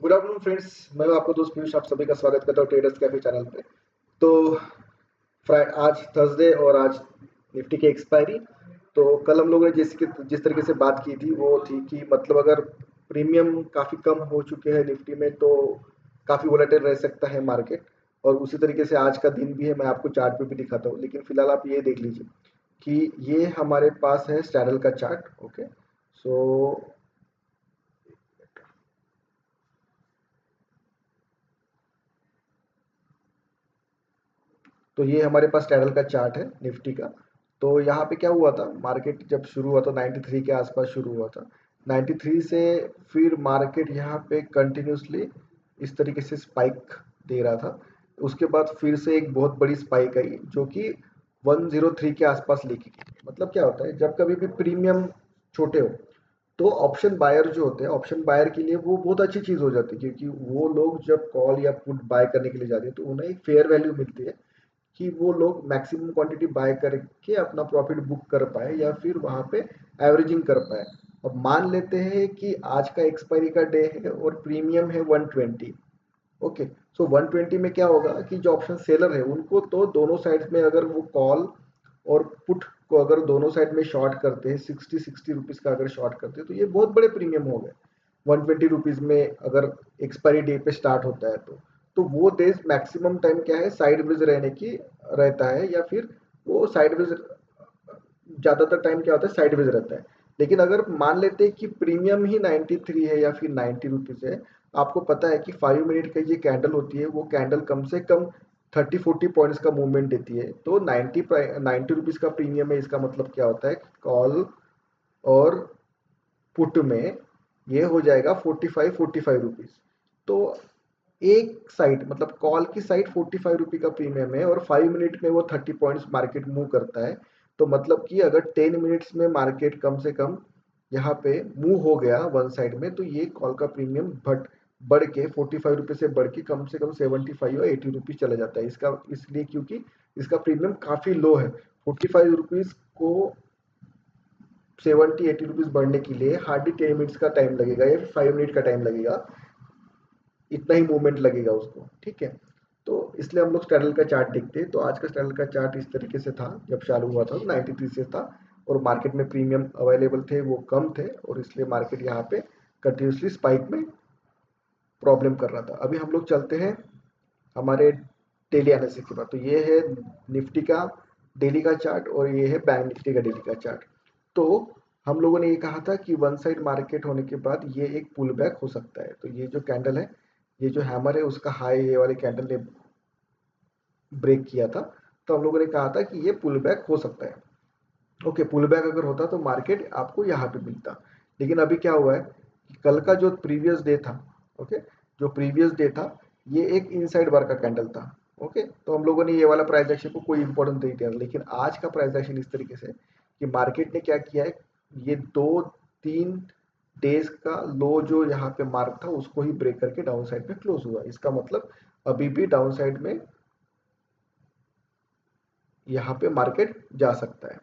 Good afternoon friends, मैं हूं आपका दोस्त पीयूष। आप सभी का स्वागत करता हूं ट्रेडर्स कैफे चैनल पे। तो आज थर्सडे और आज निफ्टी की एक्सपायरी। तो कल हम लोगों ने जिस तरीके से बात की थी वो थी कि मतलब अगर प्रीमियम काफ़ी कम हो चुके हैं निफ्टी में तो काफ़ी वोलेटाइल रह सकता है मार्केट। और उसी तरीके से आज का दिन भी है, मैं आपको चार्ट पे भी दिखाता हूँ। लेकिन फिलहाल आप ये देख लीजिए कि ये हमारे पास है स्टैडल का चार्ट। ओके, सो तो ये हमारे पास स्टैडल का चार्ट है निफ्टी का। तो यहाँ पे क्या हुआ था, मार्केट जब शुरू हुआ था 93 के आसपास शुरू हुआ था। 93 से फिर मार्केट यहाँ पे कंटिन्यूसली इस तरीके से स्पाइक दे रहा था। उसके बाद फिर से एक बहुत बड़ी स्पाइक आई जो कि 103 के आसपास लेके गई। मतलब क्या होता है, जब कभी भी प्रीमियम छोटे हो तो ऑप्शन बायर जो होते हैं, ऑप्शन बायर के लिए वो बहुत अच्छी चीज़ हो जाती है, क्योंकि वो लोग जब कॉल या पुट बाय करने के लिए जाते हैं तो उन्हें एक फेयर वैल्यू मिलती है कि वो लोग मैक्सिमम क्वांटिटी बाय करके अपना प्रॉफिट बुक कर पाए या फिर वहां पे एवरेजिंग कर पाए। अब मान लेते हैं कि आज का एक्सपायरी का डे है और प्रीमियम है 120। ओके, सो 120 में क्या होगा कि जो ऑप्शन सेलर है उनको तो दोनों साइड में अगर वो कॉल और पुट को अगर दोनों साइड में शॉर्ट करते हैं, 60 का अगर शॉर्ट करते हैं तो ये बहुत बड़े प्रीमियम हो गए। 120 में अगर एक्सपायरी डे पे स्टार्ट होता है तो वो डेज मैक्सिमम टाइम क्या है, साइडवेज रहने की रहता है, या फिर वो साइडवेज ज्यादातर टाइम क्या होता है, साइडवेज रहता है। लेकिन अगर मान लेते हैं कि प्रीमियम ही 93 है या फिर 90 रुपीज है, आपको पता है कि 5 मिनट का ये कैंडल होती है, वो कैंडल कम से कम 30-40 पॉइंट्स का मूवमेंट देती है। तो 90 रुपीज का प्रीमियम है, इसका मतलब क्या होता है, कॉल और पुट में ये हो जाएगा 45 रुपीज। तो एक साइड मतलब कॉल की साइड 45 रुपी का प्रीमियम है और 5 मिनट में वो 30 पॉइंट्स मार्केट मूव करता है। तो मतलब कि अगर 10 मिनट्स में मार्केट कम से कम यहाँ पे मूव हो गया वन साइड में, तो ये कॉल का प्रीमियम बढ़ के 45 रुपये से बढ़ के कम से कम 75 और 80 रुपीज चला जाता है। इसका इसलिए क्योंकि इसका प्रीमियम काफी लो है। 45 रुपीज को 70-80 रुपीज बढ़ने के लिए हार्डली 10 मिनट्स का टाइम लगेगा या 5 मिनट का टाइम लगेगा, इतना ही मूवमेंट लगेगा उसको। ठीक है, तो इसलिए हम लोग स्टैडल का चार्ट देखते हैं। तो आज का स्टैडल का चार्ट इस तरीके से था, जब चालू हुआ था 93 से था और मार्केट में प्रीमियम अवेलेबल थे वो कम थे और इसलिए मार्केट यहाँ पे कंटिन्यूसली स्पाइक में प्रॉब्लम कर रहा था। अभी हम लोग चलते हैं हमारे डेली एनालिसिस के बाद। तो ये है निफ्टी का डेली का चार्ट और ये है बैंक निफ्टी का डेली का चार्ट। तो हम लोगों ने ये कहा था कि वन साइड मार्केट होने के बाद ये एक पुल बैक हो सकता है। तो ये जो कैंडल है, ये जो हैमर है, उसका हाई ये वाले कैंडल ने ब्रेक किया था। तो हम लोगों ने कहा था कि ये पुल बैक हो सकता है। ओके, पुल बैक अगर होता तो मार्केट आपको यहाँ पे मिलता। लेकिन अभी क्या हुआ है कि कल का जो प्रीवियस डे था, ओके, जो प्रीवियस डे था ये एक इनसाइड बार का कैंडल था। ओके, तो हम लोगों ने ये वाला प्राइस एक्शन को कोई इंपॉर्टेंस नहीं दिया। लेकिन आज का प्राइस एक्शन इस तरीके से कि मार्केट ने क्या किया है, ये 2-3 डेज का लो जो यहाँ पे मार्क था उसको ही ब्रेक करके डाउन साइड में क्लोज हुआ। इसका मतलब अभी भी डाउन साइड में यहाँ पे मार्केट जा सकता है।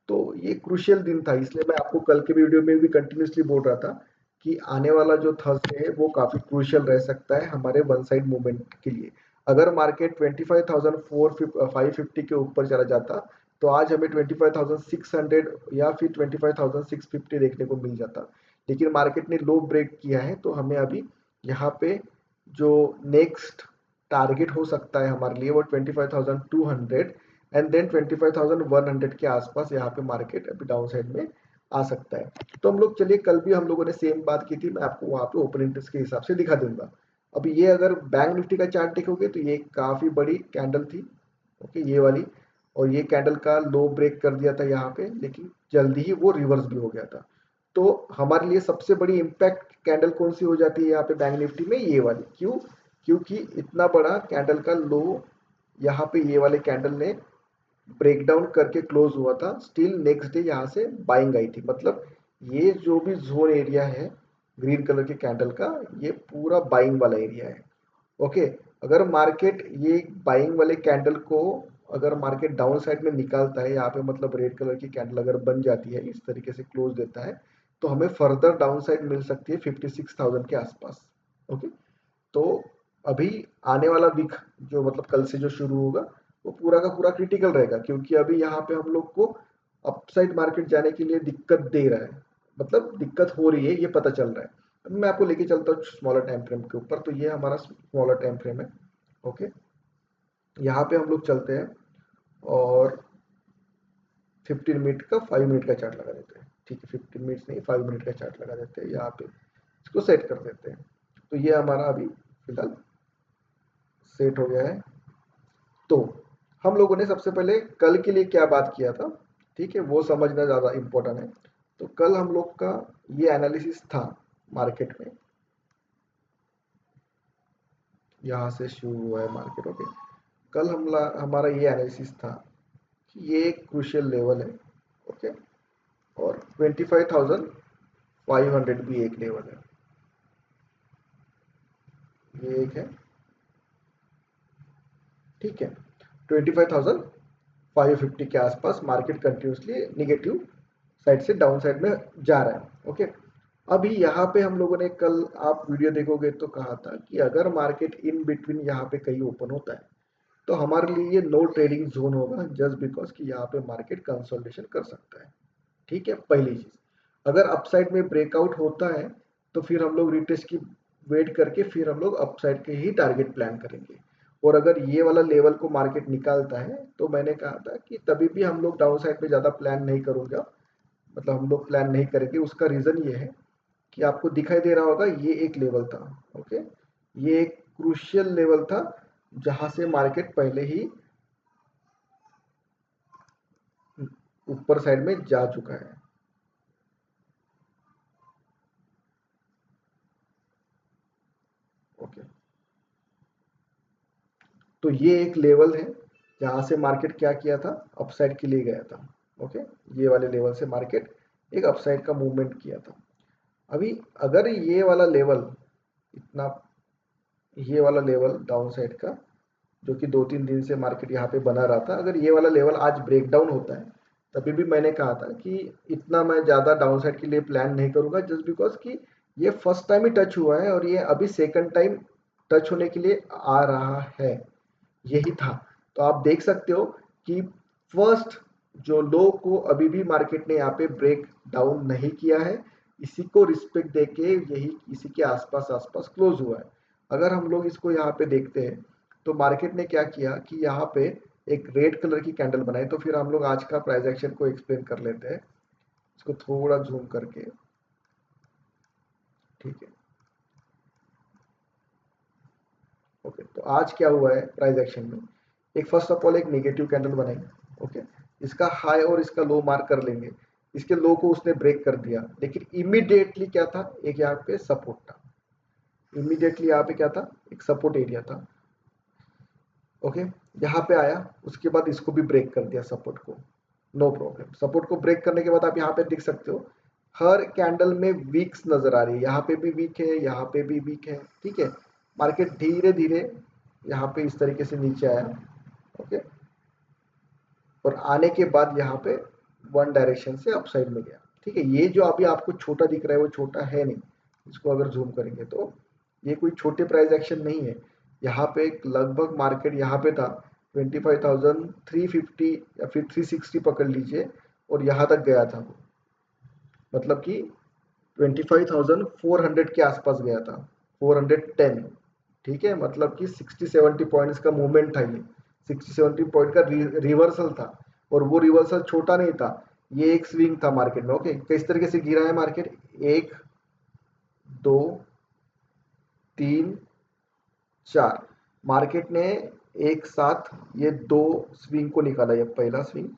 तो ये क्रूशियल दिन था, इसलिए मैं आपको कल के वीडियो में भी कंटिन्यूसली बोल रहा था कि आने वाला जो थर्सडे है वो काफी क्रूशियल रह सकता है हमारे वन साइड मूवमेंट के लिए। अगर मार्केट 25,550 के ऊपर चला जाता तो आज हमें 25,600 या फिर 25,650 देखने को मिल जाता। लेकिन मार्केट ने लो ब्रेक किया है, तो हमें अभी यहाँ पे जो नेक्स्ट टारगेट हो सकता है हमारे लिए वो 25,200 एंड देन 25,100 के आसपास यहाँ पे मार्केट अभी डाउन साइड में आ सकता है। तो हम लोग चलिए, कल भी हम लोगों ने सेम बात की थी, मैं आपको वहाँ पे ओपन इंटरेस्ट के हिसाब से दिखा दूंगा। अब ये अगर बैंक निफ्टी का चार्ट देखोगे तो ये काफी बड़ी कैंडल थी। ओके, ये वाली, और ये कैंडल का लो ब्रेक कर दिया था यहाँ पे, लेकिन जल्दी ही वो रिवर्स भी हो गया था। तो हमारे लिए सबसे बड़ी इम्पैक्ट कैंडल कौन सी हो जाती है यहाँ पे बैंक निफ्टी में, ये वाली। क्यों? क्योंकि इतना बड़ा कैंडल का लो यहाँ पे ये वाले कैंडल ने ब्रेकडाउन करके क्लोज हुआ था। स्टिल नेक्स्ट डे यहाँ से बाइंग आई थी। मतलब ये जो भी जोन एरिया है ग्रीन कलर के कैंडल का, ये पूरा बाइंग वाला एरिया है। ओके, अगर मार्केट ये बाइंग वाले कैंडल को अगर मार्केट डाउन साइड में निकालता है यहाँ पे, मतलब रेड कलर की कैंडल अगर बन जाती है इस तरीके से क्लोज देता है, तो हमें फर्दर डाउन साइड मिल सकती है 56,000 के आसपास। ओके, तो अभी आने वाला वीक जो मतलब कल से जो शुरू होगा वो पूरा का पूरा क्रिटिकल रहेगा, क्योंकि अभी यहाँ पे हम लोग को अपसाइड मार्केट जाने के लिए दिक्कत दे रहा है, मतलब दिक्कत हो रही है ये पता चल रहा है। अब मैं आपको लेके चलता हूँ स्मॉलर टाइम फ्रेम के ऊपर। तो ये हमारा स्मॉलर टाइम फ्रेम है। ओके, यहाँ पे हम लोग चलते हैं और 15 मिनट का 5 मिनट का चार्ट लगा देते हैं। ठीक है, 15 मिनट नहीं 5 मिनट का चार्ट लगा देते हैं यहाँ पे, इसको सेट कर देते हैं। तो ये हमारा अभी फिलहाल सेट हो गया है। तो हम लोगों ने सबसे पहले कल के लिए क्या बात किया था, ठीक है, वो समझना ज़्यादा इम्पोर्टेंट है। तो कल हम लोग का ये एनालिसिस था मार्केट में, यहाँ से शुरू हुआ है मार्केट। ओके, कल हमारा ये एनालिसिस था कि ये एक क्रूशियल लेवल है। ओके, और 25,500 भी एक लेवल है, ये एक है। ठीक है, 25,550 के आसपास मार्केट कंटिन्यूसली निगेटिव साइड से डाउन साइड में जा रहा है। ओके, अभी यहाँ पे हम लोगों ने कल, आप वीडियो देखोगे तो कहा था कि अगर मार्केट इन बिटवीन यहाँ पे कहीं ओपन होता है तो हमारे लिए ये नो ट्रेडिंग जोन होगा, जस्ट बिकॉज कि यहाँ पे मार्केट कंसोलिडेशन कर सकता है। ठीक है, पहली चीज। अगर अपसाइड में ब्रेकआउट होता है तो फिर हम लोग रिटेस्ट की वेट करके फिर हम लोग अपसाइड के ही टारगेट प्लान करेंगे। और अगर ये वाला लेवल को मार्केट निकालता है तो मैंने कहा था कि तभी भी हम लोग डाउन साइड पे ज़्यादा प्लान नहीं करूँगा, मतलब हम लोग प्लान नहीं करेंगे। उसका रीज़न ये है कि आपको दिखाई दे रहा होगा ये एक लेवल था। ओके, ये एक क्रूशियल लेवल था जहां से मार्केट पहले ही ऊपर साइड में जा चुका है। ओके, तो ये एक लेवल है जहां से मार्केट क्या किया था, अपसाइड के लिए गया था। ओके, ये वाले लेवल से मार्केट एक अपसाइड का मूवमेंट किया था। अभी अगर ये वाला लेवल, इतना ये वाला लेवल डाउन साइड का जो कि 2-3 दिन से मार्केट यहाँ पे बना रहा था, अगर ये वाला लेवल आज ब्रेक डाउन होता है तभी भी मैंने कहा था कि इतना मैं ज़्यादा डाउन साइड के लिए प्लान नहीं करूंगा, जस्ट बिकॉज कि ये फर्स्ट टाइम ही टच हुआ है और ये अभी सेकंड टाइम टच होने के लिए आ रहा है, यही था। तो आप देख सकते हो कि फर्स्ट जो लो को अभी भी मार्केट ने यहाँ पे ब्रेक डाउन नहीं किया है, इसी को रिस्पेक्ट देके यही इसी के आसपास आसपास क्लोज हुआ है। अगर हम लोग इसको यहाँ पे देखते हैं तो मार्केट ने क्या किया कि यहाँ पे एक रेड कलर की कैंडल बनाई। तो फिर हम लोग आज का प्राइस एक्शन को एक्सप्लेन कर लेते हैं, इसको थोड़ा जूम करके। ठीक है, ओके, तो आज क्या हुआ है प्राइस एक्शन में, एक फर्स्ट ऑफ ऑल एक नेगेटिव कैंडल बनाई। ओके, इसका हाई और इसका लो मार्क कर लेंगे। इसके लो को उसने ब्रेक कर दिया, लेकिन इमीडिएटली क्या था, एक यहाँ पे सपोर्ट था। इमीडिएटली यहाँ पे क्या था, एक सपोर्ट एरिया था। ओके, यहाँ पे आया, उसके बाद इसको भी ब्रेक कर दिया सपोर्ट को, नो प्रॉब्लम। सपोर्ट को ब्रेक करने के बाद आप यहाँ पे देख सकते हो हर कैंडल में वीक्स नजर आ रही है, यहाँ पे भी वीक है, यहाँ पे भी वीक है। ठीक है, मार्केट धीरे धीरे यहाँ पे इस तरीके से नीचे आया। ओके, और आने के बाद यहाँ पे वन डायरेक्शन से अपसाइड में गया। ठीक है, ये जो अभी आपको छोटा दिख रहा है वो छोटा है नहीं, इसको अगर जूम करेंगे तो ये कोई छोटे प्राइस एक्शन नहीं है। यहाँ पे एक लगभग मार्केट यहाँ पे था 25,350 या फिर 360 पकड़ लीजिए, और यहाँ तक गया था वो, मतलब कि 25,400 के आसपास गया था, 410। ठीक है, मतलब कि 60-70 पॉइंट्स का मूवमेंट था ये, 60-70 पॉइंट का रिवर्सल था। और वो रिवर्सल छोटा नहीं था, ये एक स्विंग था मार्केट में। ओके, किस तरीके से गिरा है मार्केट, 1, 2, 3, 4 मार्केट ने एक साथ ये दो स्विंग को निकाला, ये पहला स्विंग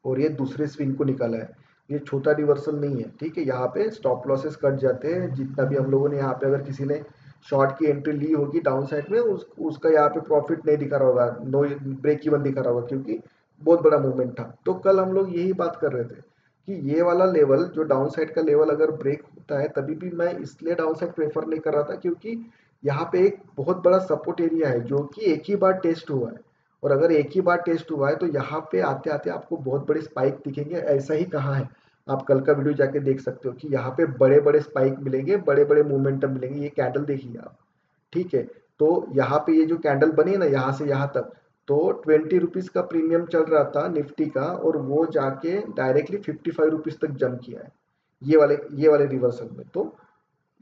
और ये दूसरे स्विंग को निकाला है। ये छोटा रिवर्सल नहीं है। ठीक है, यहाँ पे स्टॉप लॉसेस कट जाते हैं, जितना भी हम लोगों ने यहाँ पे अगर किसी ने शॉर्ट की एंट्री ली होगी डाउन साइड में उसका यहाँ पे प्रॉफिट नहीं दिखा रहा होगा, नो ब्रेक इवन दिखा रहा होगा, क्योंकि बहुत बड़ा मूवमेंट था। तो कल हम लोग यही बात कर रहे थे कि ये वाला लेवल जो डाउन साइड का लेवल अगर ब्रेक होता है, तभी भी मैं इसलिए डाउन साइड प्रेफर नहीं कर रहा था क्योंकि यहाँ पे एक बहुत बड़ा सपोर्ट एरिया है जो कि एक ही बार टेस्ट हुआ है। और अगर एक ही बार टेस्ट हुआ है तो यहाँ पे आते आते आपको बहुत बड़े स्पाइक दिखेंगे, ऐसा ही कहा है। आप कल का वीडियो जाके देख सकते हो कि यहाँ पे बड़े बड़े स्पाइक मिलेंगे, बड़े बड़े मोमेंटम मिलेंगे। ये कैंडल देखिए आप। ठीक है। तो यहाँ पे ये जो कैंडल बनी है ना यहाँ से यहाँ तक, तो 20 रुपीज का प्रीमियम चल रहा था निफ्टी का, और वो जाके डायरेक्टली 55 रुपीज तक जंप किया है ये वाले रिवर्सल में। तो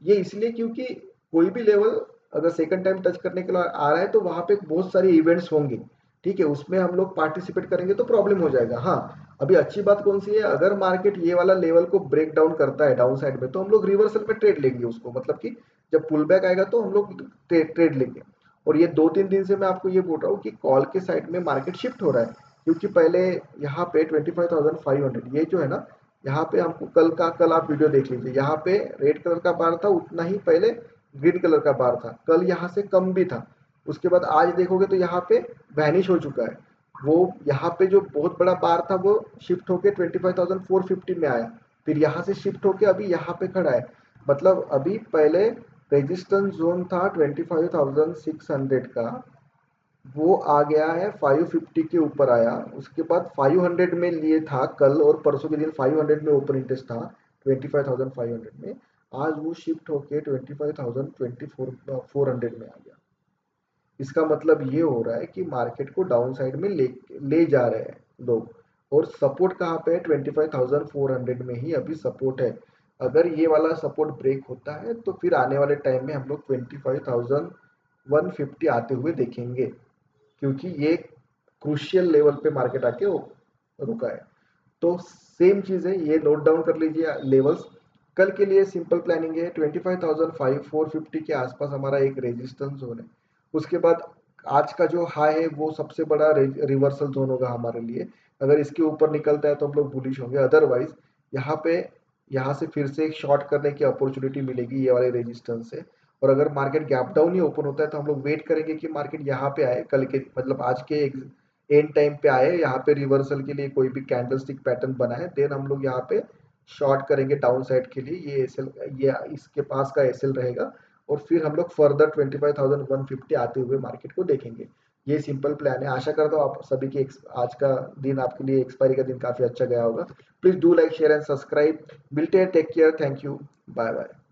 ये इसलिए क्योंकि कोई भी लेवल अगर सेकंड टाइम टच करने के लिए आ रहा है तो वहां पे बहुत सारे इवेंट्स होंगे, ठीक है, उसमें हम लोग पार्टिसिपेट करेंगे तो प्रॉब्लम हो जाएगा। हाँ, अभी अच्छी बात कौन सी है, अगर मार्केट ये वाला लेवल को ब्रेक डाउन करता है डाउन साइड में तो हम लोग रिवर्सल में ट्रेड लेंगे उसको, मतलब कि जब पुल बैक आएगा तो हम लोग ट्रेड लेंगे। और ये 2-3 दिन से मैं आपको ये बोल रहा हूँ कि कॉल के साइड में मार्केट शिफ्ट हो रहा है, क्योंकि पहले यहाँ पे 25,500 ये जो है ना, यहाँ पे हमको कल आप वीडियो देख लीजिए, यहाँ पे रेड कलर का बार था, उतना ही पहले ग्रीन कलर का बार था, कल यहाँ से कम भी था। उसके बाद आज देखोगे तो यहाँ पे वैनिश हो चुका है। वो यहाँ पे जो बहुत बड़ा बार था वो शिफ्ट होके 25,450 में आया, फिर यहाँ से शिफ्ट होके अभी यहाँ पे खड़ा है। मतलब अभी पहले रेजिस्टेंस जोन था 25,600 का, वो आ गया है 550 के ऊपर आया। उसके बाद 500 में लिए था कल, और परसों के दिन 500 में ओपन इंटरेस्ट था 25,500 में। आज वो शिफ्ट होके 25,400 में आ गया। इसका मतलब ये हो रहा है कि मार्केट को डाउन साइड में ले जा रहे हैं लोग। और सपोर्ट कहाँ पे है, 25,400 में ही अभी सपोर्ट है। अगर ये वाला सपोर्ट ब्रेक होता है तो फिर आने वाले टाइम में हम लोग 25,150 आते हुए देखेंगे, क्योंकि ये क्रूशियल लेवल पे मार्केट आके रुका है। तो सेम चीज है, ये नोट डाउन कर लीजिए लेवल्स। कल के लिए सिंपल प्लानिंग है, 25,450 के आसपास हमारा एक रेजिस्टेंस जोन है। उसके बाद आज का जो हाई है वो सबसे बड़ा रिवर्सल जोन होगा हमारे लिए। अगर इसके ऊपर निकलता है तो हम लोग बुलिश होंगे, अदरवाइज यहाँ पे यहाँ से फिर से एक शॉर्ट करने की अपॉर्चुनिटी मिलेगी ये वाले रेजिस्टेंस से। और अगर मार्केट गैप डाउन ही ओपन होता है तो हम लोग वेट करेंगे कि मार्केट यहाँ पे आए, कल के मतलब आज के एंड टाइम पे आए, यहाँ पे रिवर्सल के लिए कोई भी कैंडल स्टिक पैटर्न बना है, देन हम लोग यहाँ पे शॉर्ट करेंगे डाउन साइड के लिए। ये एसएल, ये इसके पास का एसएल रहेगा, और फिर हम लोग फर्दर 25,150 आते हुए मार्केट को देखेंगे। ये सिंपल प्लान है। आशा करता हूँ आप सभी की आज का दिन आपके लिए, एक्सपायरी का दिन काफी अच्छा गया होगा। Please do like share and subscribe. मिलते हैं, take care, thank you, bye bye.